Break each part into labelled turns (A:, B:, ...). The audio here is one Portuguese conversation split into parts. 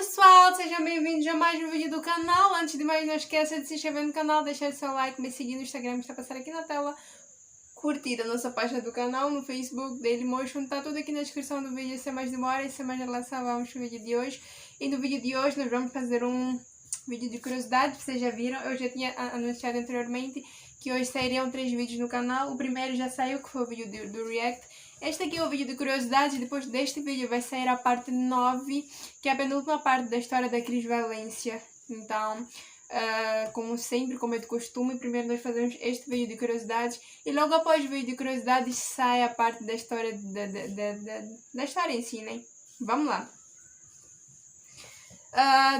A: pessoal, sejam bem-vindos a mais um vídeo do canal. Antes de mais, não esqueça de se inscrever no canal, deixar seu like, me seguir no Instagram, que está passando aqui na tela, curtir a nossa página do canal, no Facebook, Dailymotion, tá tudo aqui na descrição do vídeo. Sem mais demora e sem mais enrolação, vamos pro vídeo de hoje. E no vídeo de hoje nós vamos fazer um vídeo de curiosidade, vocês já viram, eu já tinha anunciado anteriormente que hoje sairiam 3 vídeos no canal. O primeiro já saiu, que foi o vídeo do React. Este aqui é o vídeo de curiosidades. Depois deste vídeo vai sair a parte 9, que é a penúltima parte da história da Cris Valência. Então, como sempre, como é de costume, primeiro nós fazemos este vídeo de curiosidades e logo após o vídeo de curiosidades sai a parte da história da história em si, né? Vamos lá.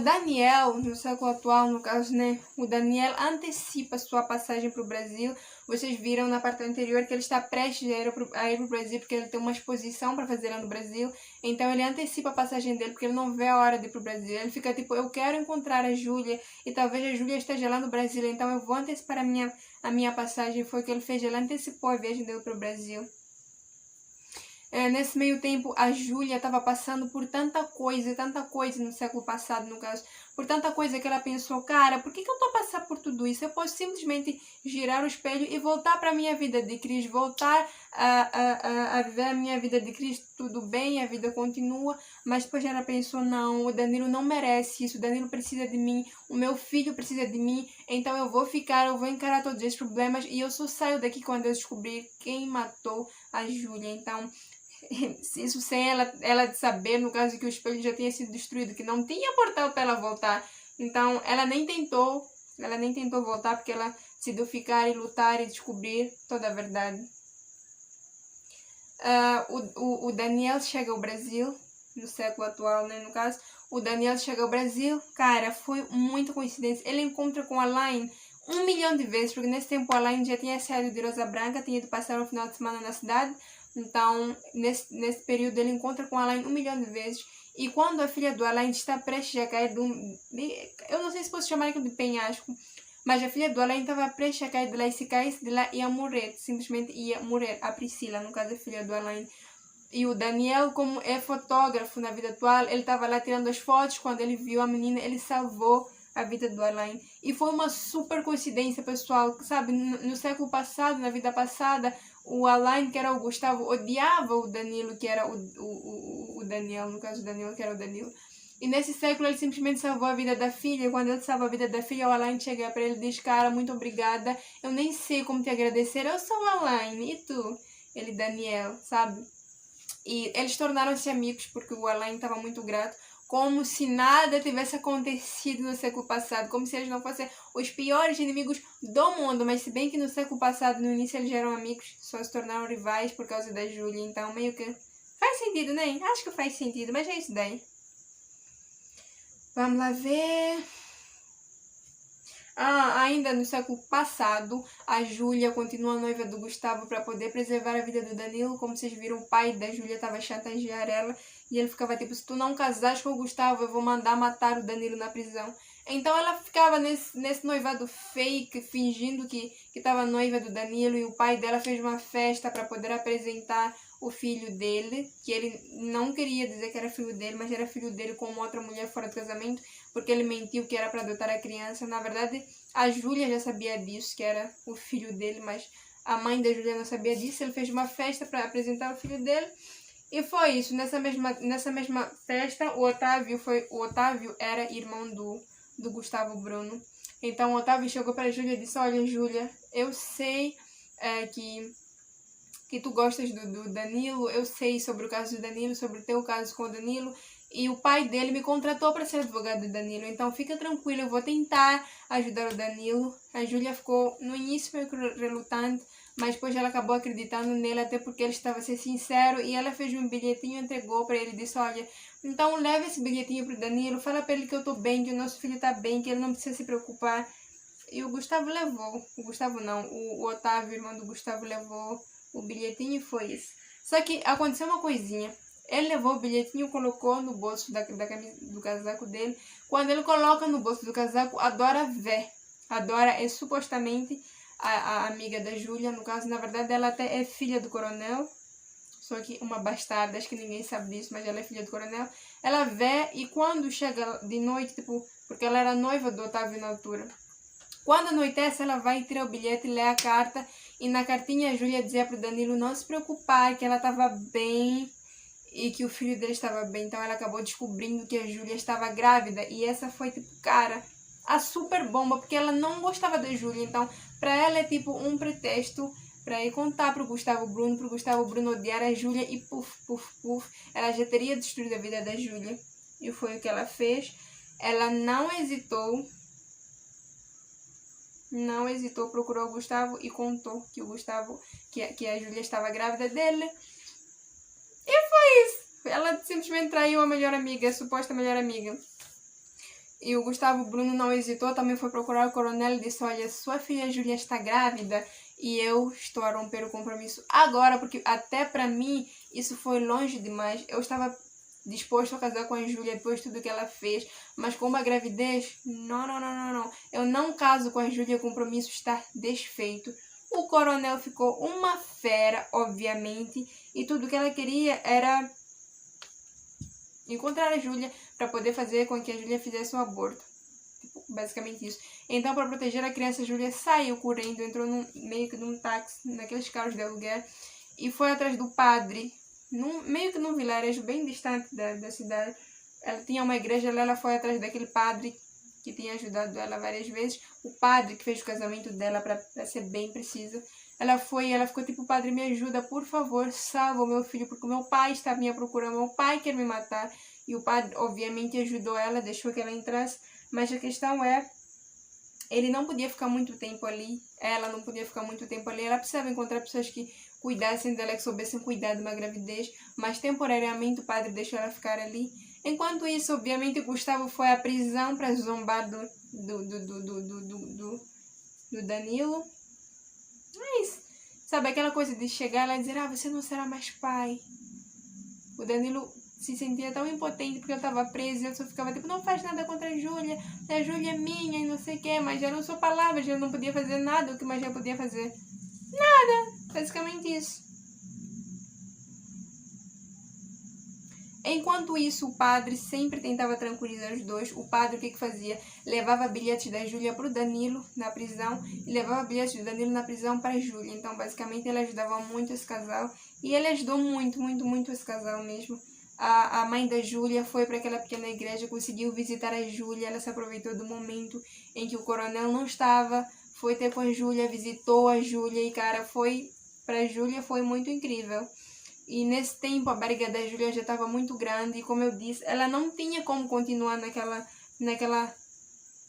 A: Daniel, no século atual, no caso, né? O Daniel antecipa sua passagem para o Brasil. Vocês viram na parte anterior que ele está prestes a ir para o Brasil, porque ele tem uma exposição para fazer lá no Brasil. Então ele antecipa a passagem dele, porque ele não vê a hora de ir para o Brasil. Ele fica tipo, eu quero encontrar a Júlia, e talvez a Júlia esteja lá no Brasil, então eu vou antecipar a minha passagem. Foi o que ele fez, ele antecipou a viagem dele para o Brasil. Nesse meio tempo, a Júlia estava passando por tanta coisa no século passado, no caso. Por tanta coisa que ela pensou, cara, por que eu estou a passar por tudo isso? Eu posso simplesmente girar o espelho e voltar para a minha vida de Cris, voltar a viver a minha vida de Cris, tudo bem, a vida continua. Mas depois ela pensou, não, o Danilo não merece isso, o Danilo precisa de mim, o meu filho precisa de mim, então eu vou encarar todos esses problemas e eu só saio daqui quando eu descobrir quem matou a Júlia. Então, isso sem ela saber, no caso que o espelho já tinha sido destruído, que não tinha portal para ela voltar. Então ela nem tentou voltar, porque ela decidiu ficar e lutar e descobrir toda a verdade. O Daniel chega ao Brasil, no século atual, né, no caso. O Daniel chega ao Brasil, cara, foi muita coincidência. Ele encontra com a Laine 1 milhão de vezes, porque nesse tempo a Laine já tinha saído de Rosa Branca, tinha ido passar um final de semana na cidade. Então, nesse período, ele encontra com a Alain 1 milhão de vezes. E quando a filha do Alain está prestes a cair eu não sei se posso chamar aquilo de penhasco, mas a filha do Alain estava prestes a cair de lá, e se caísse de lá ia morrer, simplesmente ia morrer. A Priscila, no caso, a filha do Alain. E o Daniel, como é fotógrafo na vida atual, ele estava lá tirando as fotos. Quando ele viu a menina, ele salvou a vida do Alain. E foi uma super coincidência, pessoal, sabe? No século passado, na vida passada, o Alain, que era o Gustavo, odiava o Danilo, que era o Daniel, no caso o Danilo, que era o Danilo. E nesse século ele simplesmente salvou a vida da filha. Quando ele salva a vida da filha, o Alain chega para ele e diz, cara, muito obrigada, eu nem sei como te agradecer, eu sou o Alain, e tu? Ele, Daniel, sabe? E eles tornaram-se amigos porque o Alain estava muito grato, como se nada tivesse acontecido no século passado, como se eles não fossem os piores inimigos do mundo. Mas se bem que no século passado, no início, eles eram amigos, só se tornaram rivais por causa da Júlia. Então meio que faz sentido, né? Acho que faz sentido, mas é isso daí. Vamos lá ver. Ainda no século passado, a Júlia continua noiva do Gustavo para poder preservar a vida do Danilo. Como vocês viram, o pai da Júlia estava a chantagear ela. E ele ficava tipo, se tu não casares com o Gustavo, eu vou mandar matar o Danilo na prisão. Então ela ficava nesse noivado fake, fingindo que estava noiva do Danilo. E o pai dela fez uma festa para poder apresentar o filho dele, que ele não queria dizer que era filho dele, mas era filho dele com uma outra mulher fora do casamento, porque ele mentiu que era para adotar a criança. Na verdade, a Júlia já sabia disso, que era o filho dele, mas a mãe da Júlia não sabia disso. Ele fez uma festa para apresentar o filho dele. E foi isso. Nessa mesma festa, o Otávio era irmão do Gustavo Bruno. Então o Otávio chegou para a Júlia e disse, olha, Júlia, eu sei que tu gostas do Danilo, eu sei sobre o caso do Danilo, sobre o teu caso com o Danilo, e o pai dele me contratou para ser advogado do Danilo, então fica tranquilo, eu vou tentar ajudar o Danilo. A Júlia ficou no início meio relutante, mas depois ela acabou acreditando nele, até porque ele estava a ser sincero, e ela fez um bilhetinho, entregou para ele e disse, olha, então leva esse bilhetinho pro Danilo, fala para ele que eu tô bem, que o nosso filho tá bem, que ele não precisa se preocupar. E o Gustavo levou, o Otávio, irmão do Gustavo, levou o bilhetinho, e foi isso. Só que aconteceu uma coisinha. Ele levou o bilhetinho, colocou no bolso da camisa, do casaco dele. Quando ele coloca no bolso do casaco, a Dora vê. A Dora é supostamente a amiga da Júlia. No caso, na verdade, ela até é filha do coronel. Só que uma bastarda, acho que ninguém sabe disso, mas ela é filha do coronel. Ela vê e quando chega de noite, tipo, porque ela era noiva do Otávio na altura. Quando anoitece, ela vai tirar o bilhete, lê a carta e na cartinha a Júlia dizia pro Danilo não se preocupar, que ela estava bem e que o filho dele estava bem. Então ela acabou descobrindo que a Júlia estava grávida e essa foi, tipo, cara, a super bomba, porque ela não gostava da Júlia. Então, pra ela é tipo um pretexto pra ir contar pro Gustavo Bruno odiar a Júlia e puf, puf, puf, ela já teria destruído a vida da Júlia. E foi o que ela fez. Ela não hesitou, procurou o Gustavo e contou que o Gustavo, que a Júlia estava grávida dele. E foi isso. Ela simplesmente traiu a melhor amiga, a suposta melhor amiga. E o Gustavo Bruno não hesitou, também foi procurar o coronel e disse, olha, sua filha Júlia está grávida e eu estou a romper o compromisso agora, porque até pra mim isso foi longe demais. Eu estava disposto a casar com a Júlia depois de tudo que ela fez, mas com uma gravidez, não. Eu não caso com a Júlia, o compromisso está desfeito. O coronel ficou uma fera, obviamente, e tudo que ela queria era encontrar a Júlia para poder fazer com que a Júlia fizesse um aborto. Tipo, basicamente isso. Então, para proteger a criança, a Júlia saiu correndo, entrou meio que num táxi, naqueles carros de aluguel, e foi atrás do padre, meio que num vilarejo bem distante da cidade. Ela tinha uma igreja lá, ela foi atrás daquele padre que tinha ajudado ela várias vezes. O padre que fez o casamento dela, para ser bem precisa. Ela foi e ela ficou tipo, padre, me ajuda, por favor, salva o meu filho, porque o meu pai está me procurando, meu pai quer me matar. E o padre, obviamente, ajudou ela, deixou que ela entrasse. Mas a questão é, ele não podia ficar muito tempo ali, ela não podia ficar muito tempo ali, ela precisava encontrar pessoas que cuidassem dela, que soubessem cuidar de uma gravidez, mas temporariamente o padre deixou ela ficar ali. Enquanto isso, obviamente, Gustavo foi à prisão para zombar do Danilo. Mas, sabe, aquela coisa de chegar lá e dizer, você não será mais pai. O Danilo se sentia tão impotente porque eu estava preso e eu só ficava tipo, não faz nada contra a Júlia é minha e não sei o que, mas já não sou palavras, já não podia fazer nada, o que mais já podia fazer? Nada, basicamente isso. Enquanto isso, o padre sempre tentava tranquilizar os dois. O padre, o que fazia? Levava bilhetes da Júlia para o Danilo na prisão e levava bilhetes do Danilo na prisão para a Júlia. Então, basicamente, ele ajudava muito esse casal e ele ajudou muito esse casal mesmo. A mãe da Júlia foi para aquela pequena igreja, conseguiu visitar a Júlia, ela se aproveitou do momento em que o coronel não estava, foi ter com a Júlia, visitou a Júlia e, cara, para a Júlia foi muito incrível. E nesse tempo a barriga da Júlia já estava muito grande e, como eu disse, ela não tinha como continuar naquela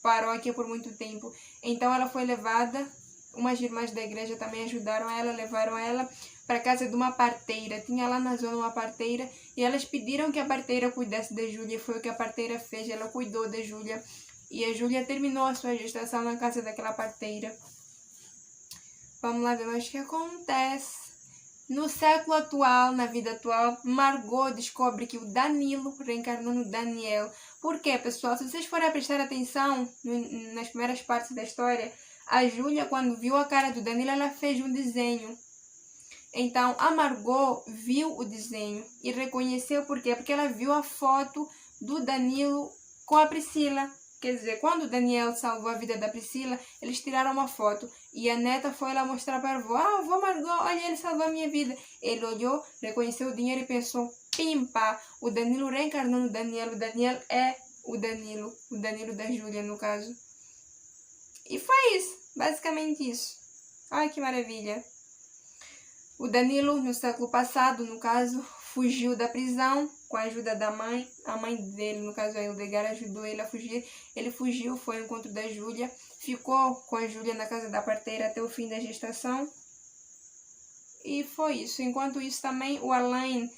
A: paróquia por muito tempo. Então ela foi levada, umas irmãs da igreja também ajudaram ela, levaram ela para casa de uma parteira. Tinha lá na zona uma parteira e elas pediram que a parteira cuidasse da Júlia. Foi o que a parteira fez, ela cuidou da Júlia. E a Júlia terminou a sua gestação na casa daquela parteira. Vamos lá ver mais o que acontece. No século atual, na vida atual, Margot descobre que o Danilo reencarnou no Daniel. Por quê, pessoal? Se vocês forem prestar atenção nas primeiras partes da história, a Júlia, quando viu a cara do Danilo, ela fez um desenho. Então, a Margot viu o desenho e reconheceu por quê? Porque ela viu a foto do Danilo com a Priscila. Quer dizer, quando o Daniel salvou a vida da Priscila, eles tiraram uma foto. E a neta foi lá mostrar para a avó. Avó Margot, olha, ele salvou a minha vida. Ele olhou, reconheceu o dinheiro e pensou, pimpa, o Danilo reencarnou no Daniel. O Daniel é o Danilo da Júlia, no caso. E foi isso, basicamente isso. Ai, que maravilha. O Danilo, no século passado, no caso, fugiu da prisão com a ajuda da mãe. A mãe dele, no caso a Hildegard, ajudou ele a fugir. Ele fugiu, foi ao encontro da Júlia. Ficou com a Júlia na casa da parteira até o fim da gestação. E foi isso. Enquanto isso também, o Alain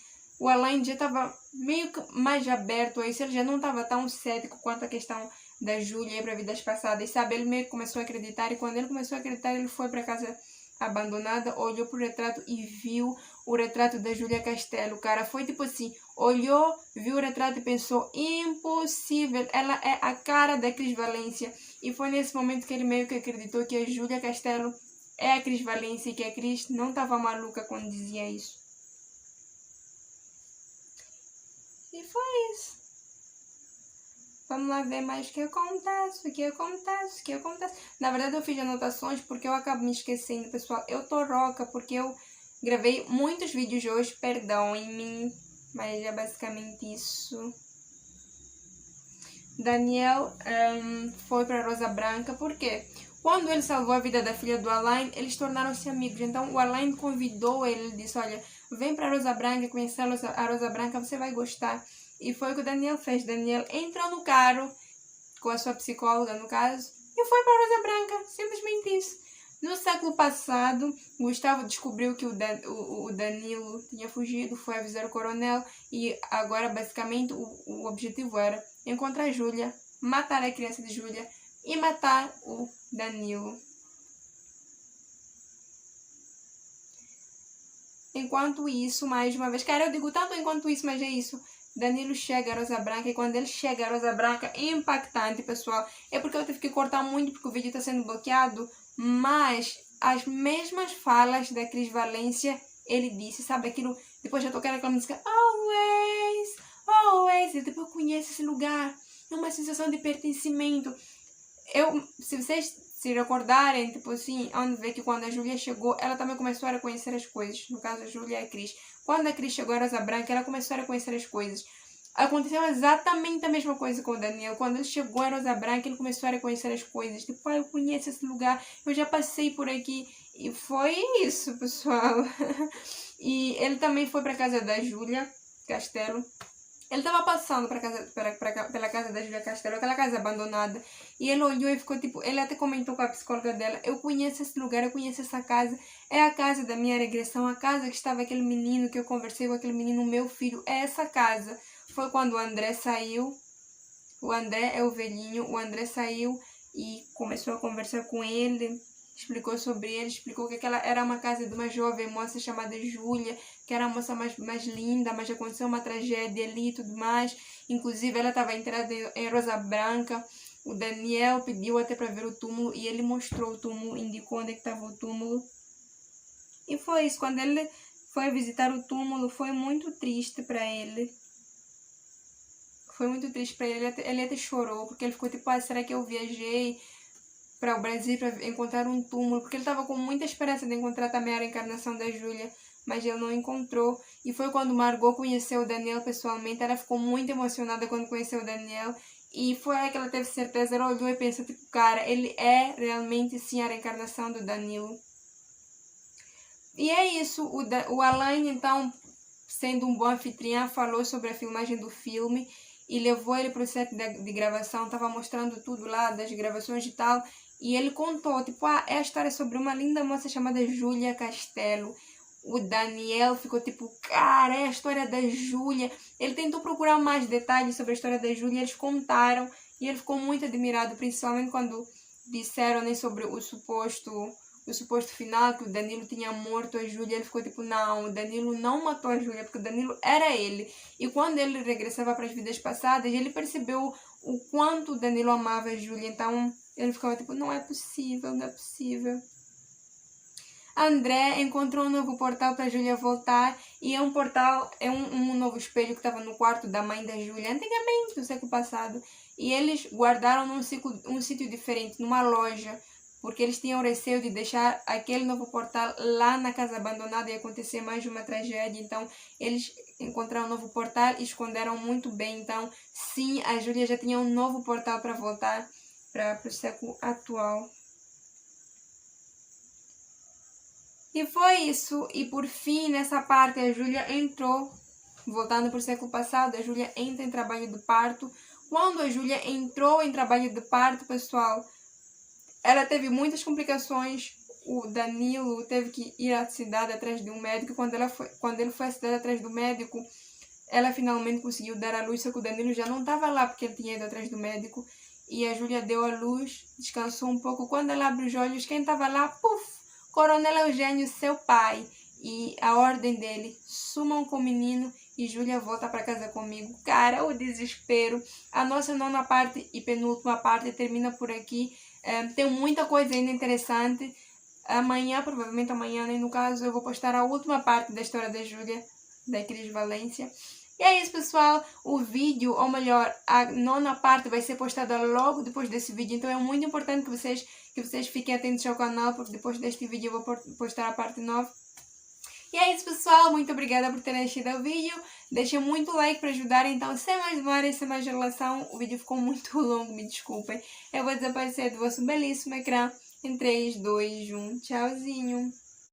A: já estava meio que mais aberto a isso. Ele já não estava tão cético quanto a questão da Júlia para vidas passadas, sabe? Ele meio que começou a acreditar. E quando ele começou a acreditar, ele foi para casa abandonada, olhou pro retrato e viu o retrato da Júlia Castelo. O cara foi tipo assim, olhou, viu o retrato e pensou, impossível, ela é a cara da Cris Valência. E foi nesse momento que ele meio que acreditou que a Júlia Castelo é a Cris Valência e que a Cris não estava maluca quando dizia isso. E foi isso. Vamos lá ver mais o que acontece, o que acontece, o que acontece. Na verdade, eu fiz anotações porque eu acabo me esquecendo, pessoal. Eu tô rouca porque eu gravei muitos vídeos hoje, perdão em mim, mas é basicamente isso. Daniel foi para Rosa Branca, por quê? Quando ele salvou a vida da filha do Alain, eles tornaram-se amigos. Então, o Alain convidou ele, disse, olha, vem para Rosa Branca, conhecer a Rosa Branca, você vai gostar. E foi o que o Daniel fez. Daniel entrou no carro, com a sua psicóloga, no caso, e foi para Rosa Branca, simplesmente isso. No século passado, Gustavo descobriu que o Danilo tinha fugido, foi avisar o coronel, e agora, basicamente, o objetivo era encontrar a Júlia, matar a criança de Júlia e matar o Danilo. Enquanto isso, mais uma vez, cara, eu digo tanto enquanto isso, mas é isso. Danilo chega a Rosa Branca, e quando ele chega a Rosa Branca, é impactante, pessoal. É porque eu tive que cortar muito, porque o vídeo está sendo bloqueado, mas as mesmas falas da Cris Valência, ele disse, sabe, aquilo, depois já toquei naquela música, always, always, e depois eu conheço esse lugar, é uma sensação de pertencimento. Se vocês se recordarem, tipo assim, onde vê que quando a Júlia chegou, ela também começou a reconhecer as coisas. No caso, a Júlia e a Cris. Quando a Cris chegou a Rosa Branca, ela começou a reconhecer as coisas. Aconteceu exatamente a mesma coisa com o Daniel. Quando ele chegou a Rosa Branca, ele começou a reconhecer as coisas. Tipo, eu conheço esse lugar, eu já passei por aqui. E foi isso, pessoal. E ele também foi para casa da Júlia Castelo. Ele estava passando pela casa da Júlia Castelo, aquela casa abandonada, e ele olhou e ficou tipo, ele até comentou com a psicóloga dela, eu conheço esse lugar, eu conheço essa casa, é a casa da minha regressão, a casa que estava aquele menino, que eu conversei com aquele menino, meu filho, é essa casa. Foi quando o André saiu, o André é o velhinho, o André saiu e começou a conversar com ele, explicou sobre ele, explicou que aquela era uma casa de uma jovem moça chamada Júlia, que era a moça mais linda, mas aconteceu uma tragédia ali e tudo mais. Inclusive, ela estava enterrada em Rosa Branca. O Daniel pediu até para ver o túmulo e ele mostrou o túmulo, indicou onde estava o túmulo. E foi isso. Quando ele foi visitar o túmulo, foi muito triste para ele. Foi muito triste para ele. Ele até chorou, porque ele ficou tipo, será que eu viajei para o Brasil para encontrar um túmulo, porque ele estava com muita esperança de encontrar também a reencarnação da Júlia, mas ele não encontrou. E foi quando Margot conheceu o Daniel pessoalmente, ela ficou muito emocionada quando conheceu o Daniel, e foi aí que ela teve certeza, ela olhou e pensou, tipo, cara, ele é realmente sim a reencarnação do Danilo. E é isso, o Alain, então, sendo um bom anfitrião, falou sobre a filmagem do filme, e levou ele para o set de gravação, estava mostrando tudo lá, das gravações e tal, e ele contou, tipo, é a história sobre uma linda moça chamada Júlia Castelo. O Daniel ficou tipo, cara, é a história da Júlia. Ele tentou procurar mais detalhes sobre a história da Júlia, eles contaram, e ele ficou muito admirado, principalmente quando disseram, né, sobre o suposto final, que o Danilo tinha morto a Júlia. Ele ficou tipo, não, o Danilo não matou a Júlia, porque o Danilo era ele. E quando ele regressava para as vidas passadas, ele percebeu o quanto o Danilo amava a Júlia. Então, ele ficava tipo, não é possível, não é possível. André encontrou um novo portal para Júlia voltar, e é um portal, é um novo espelho que estava no quarto da mãe da Júlia, antigamente, no século passado. E eles guardaram num sítio diferente, numa loja, porque eles tinham receio de deixar aquele novo portal lá na casa abandonada e acontecer mais de uma tragédia. Então, eles encontraram um novo portal e esconderam muito bem. Então, sim, a Júlia já tinha um novo portal para voltar para o século atual. E foi isso. E por fim, nessa parte, a Júlia entrou, voltando para o século passado, a Júlia entra em trabalho de parto. Quando a Júlia entrou em trabalho de parto, pessoal, ela teve muitas complicações. O Danilo teve que ir à cidade atrás de um médico. Quando ele foi à cidade atrás do médico, ela finalmente conseguiu dar à luz, só que o Danilo já não estava lá porque ele tinha ido atrás do médico. E a Júlia deu à luz, descansou um pouco. Quando ela abre os olhos, quem estava lá? Puf! Coronel Eugênio, seu pai. E a ordem dele, sumam com o menino e Júlia volta para casa comigo. Cara, o desespero. A nossa nona parte e penúltima parte termina por aqui. Tem muita coisa ainda interessante. Amanhã, provavelmente amanhã, né, no caso, eu vou postar a última parte da história da Júlia, da Cris Valência. E é isso, pessoal. O vídeo, ou melhor, a nona parte vai ser postada logo depois desse vídeo. Então é muito importante que vocês fiquem atentos ao canal, porque depois deste vídeo eu vou postar a parte 9. E é isso, pessoal. Muito obrigada por terem assistido ao vídeo. Deixem muito like para ajudar. Então, sem mais demora, sem mais enrolação, o vídeo ficou muito longo, me desculpem. Eu vou desaparecer do vosso belíssimo ecrã em 3, 2, 1. Tchauzinho.